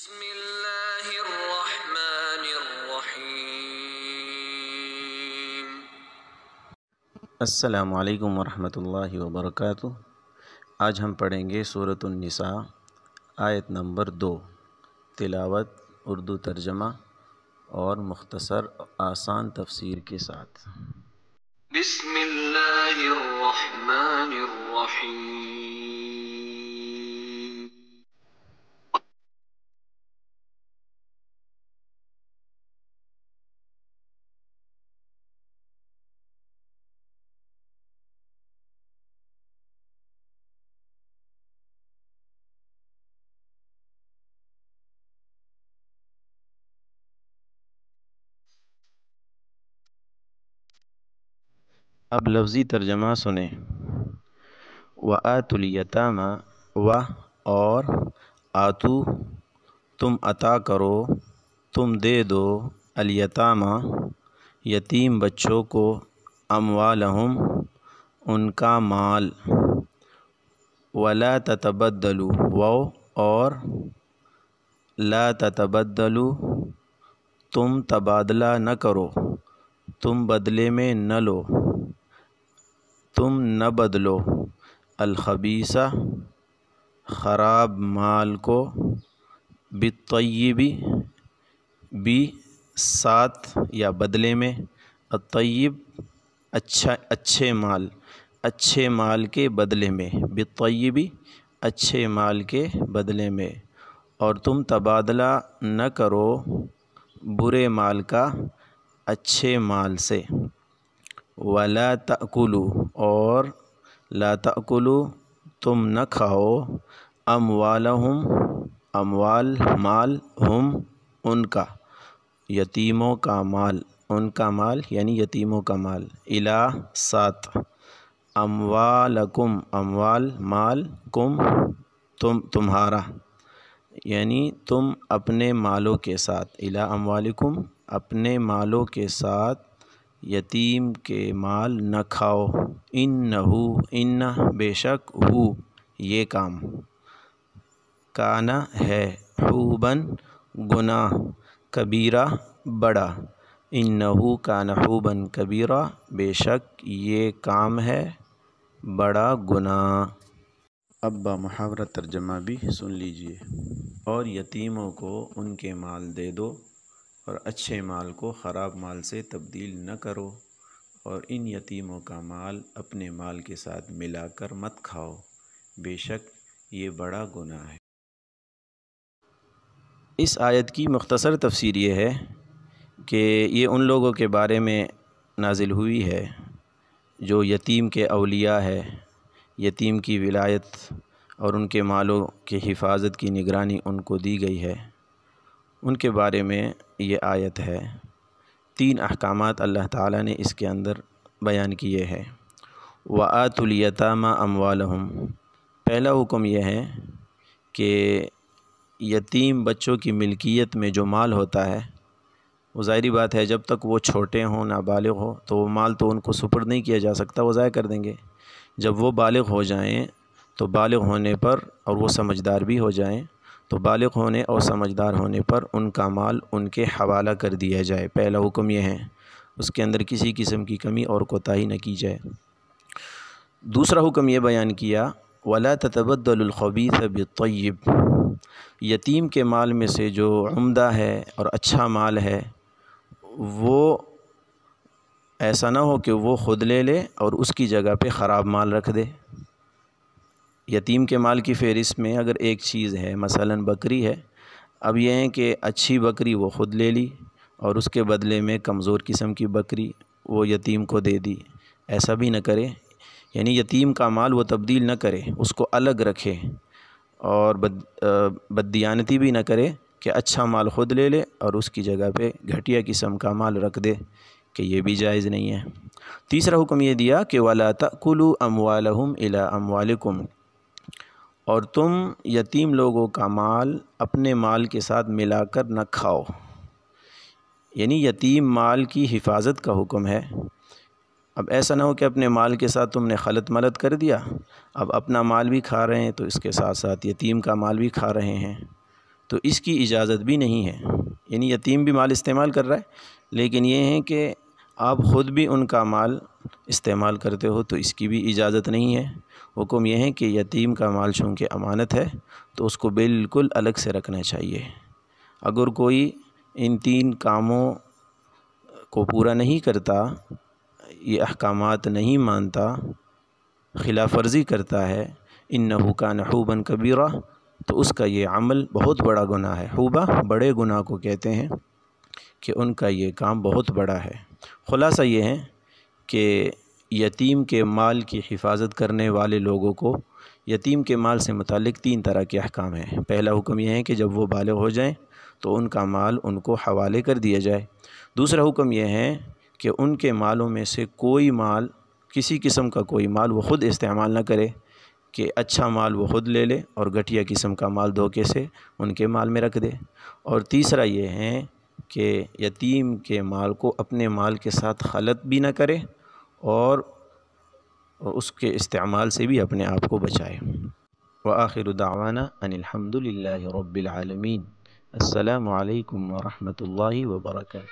بسم اللہ الرحمن الرحیم۔ السلام علیکم ورحمۃ اللہ وبرکاتہ۔ آج ہم پڑھیں گے سورۃ النساء آیت نمبر 2، تلاوت، اردو ترجمہ اور مختصر آسان تفسیر کے ساتھ۔ بسم اللہ الرحمن الرحیم۔ اب لفظی ترجمہ سنیں۔ وَآتُوا الْيَتَامَى، و اور آتو تم عطا کرو، تم دے دو، الیتامہ یتیم بچوں کو، اموالہم ان کا مال، ولا تتبدلوا و اور لا تتبدلوا تم تبادلہ نہ کرو، تم بدلے میں نہ لو، تم نہ بدلو، الخبیثہ خراب مال کو، بالطیب بھی ساتھ یا بدلے میں، الطیب اچھے مال کے بدلے میں، بالطیب اچھے مال کے بدلے میں، اور تم تبادلہ نہ کرو برے مال کا اچھے مال سے، ولا تأکلوا اور لا تأکلوا تم نہ کھاؤ، اموالہم اموال مال، ہم ان کا، یتیموں کا مال، ان کا مال یعنی یتیموں کا مال، الی ساتھ، اموالکم اموال مال، کم تمہارا یعنی تم اپنے مالوں کے ساتھ، الی اموالکم اپنے مالوں کے ساتھ یتیم کے مال نہ کھاؤ، ان بے شک ہو یہ کام، کانا ہے، حوباً گناہ، کبیرہ بڑا، انہو کان حوباً کبیرہ بے شک یہ کام ہے بڑا گناہ۔ اب بامحاورہ ترجمہ بھی سن لیجئے۔ اور یتیموں کو ان کے مال دے دو، اور اچھے مال کو خراب مال سے تبدیل نہ کرو، اور ان یتیموں کا مال اپنے مال کے ساتھ ملا کر مت کھاؤ، بے شک یہ بڑا گناہ ہے۔ اس آیت کی مختصر تفسیر یہ ہے کہ یہ ان لوگوں کے بارے میں نازل ہوئی ہے جو یتیم کے اولیاء ہے، یتیم کی ولایت اور ان کے مالوں کی حفاظت کی نگرانی ان کو دی گئی ہے، ان کے بارے میں یہ آیت ہے۔ 3 احکامات اللہ تعالیٰ نے اس کے اندر بیان کیے ہیں۔ وَآتُوا الْيَتَامَى أَمْوَالَهُمْ، پہلا حکم یہ ہے کہ یتیم بچوں کی ملکیت میں جو مال ہوتا ہے، وہ ظاہری بات ہے جب تک وہ چھوٹے ہوں، نابالغ ہو، تو وہ مال تو ان کو سپرد نہیں کیا جا سکتا، وہ ضائع کر دیں گے۔ جب وہ بالغ ہو جائیں تو بالغ ہونے پر، اور وہ سمجھدار بھی ہو جائیں تو بالغ ہونے اور سمجھدار ہونے پر ان کا مال ان کے حوالہ کر دیا جائے، پہلا حکم یہ ہے، اس کے اندر کسی قسم کی کمی اور کوتاہی نہ کی جائے۔ دوسرا حکم یہ بیان کیا، وَلَا تَتَبَدَّلُوا الْخَبِيثَ بِالطَّيِّبِ، یتیم کے مال میں سے جو عمدہ ہے اور اچھا مال ہے، وہ ایسا نہ ہو کہ وہ خود لے لے اور اس کی جگہ پہ خراب مال رکھ دے۔ یتیم کے مال کی فہرست میں اگر ایک چیز ہے، مثلاً بکری ہے، اب یہ ہے کہ اچھی بکری وہ خود لے لی اور اس کے بدلے میں کمزور قسم کی بکری وہ یتیم کو دے دی، ایسا بھی نہ کرے، یعنی یتیم کا مال وہ تبدیل نہ کرے، اس کو الگ رکھے، اور بددیانتی بھی نہ کرے کہ اچھا مال خود لے لے اور اس کی جگہ پہ گھٹیا قسم کا مال رکھ دے، کہ یہ بھی جائز نہیں ہے۔ تیسرا حکم یہ دیا کہ وَلَا تَأْكُلُوا أَمْوَالَهُمْ إِلَىٰ أَمْوَالِكُمْ، اور تم یتیم لوگوں کا مال اپنے مال کے ساتھ ملا کر نہ کھاؤ، یعنی یتیم مال کی حفاظت کا حکم ہے۔ اب ایسا نہ ہو کہ اپنے مال کے ساتھ تم نے خلط ملط کر دیا، اب اپنا مال بھی کھا رہے ہیں تو اس کے ساتھ ساتھ یتیم کا مال بھی کھا رہے ہیں، تو اس کی اجازت بھی نہیں ہے، یعنی یتیم بھی مال استعمال کر رہا ہے، لیکن یہ ہے کہ آپ خود بھی ان کا مال استعمال کرتے ہو تو اس کی بھی اجازت نہیں ہے۔ حکم یہ ہے کہ یتیم کا مال چونکہ امانت ہے تو اس کو بالکل الگ سے رکھنا چاہیے۔ اگر کوئی ان 3 کاموں کو پورا نہیں کرتا، یہ احکامات نہیں مانتا، خلاف ورزی کرتا ہے، انہ کان حوبا کبیرہ، تو اس کا یہ عمل بہت بڑا گناہ ہے۔ حوبہ بڑے گناہ کو کہتے ہیں کہ ان کا یہ کام بہت بڑا ہے۔ خلاصہ یہ ہے کہ یتیم کے مال کی حفاظت کرنے والے لوگوں کو یتیم کے مال سے متعلق 3 طرح کے احکام ہیں۔ پہلا حکم یہ ہے کہ جب وہ بالغ ہو جائیں تو ان کا مال ان کو حوالے کر دیا جائے۔ دوسرا حکم یہ ہے کہ ان کے مالوں میں سے کوئی مال، کسی قسم کا کوئی مال وہ خود استعمال نہ کرے، کہ اچھا مال وہ خود لے لے اور گھٹیا قسم کا مال دھوکے سے ان کے مال میں رکھ دے۔ اور تیسرا یہ ہے کہ یتیم کے مال کو اپنے مال کے ساتھ خلط بھی نہ کرے اور اس کے استعمال سے بھی اپنے آپ کو بچائے۔ وآخر دعوانا ان الحمد للہ رب العالمین۔ السلام علیکم ورحمۃ اللہ وبرکاتہ۔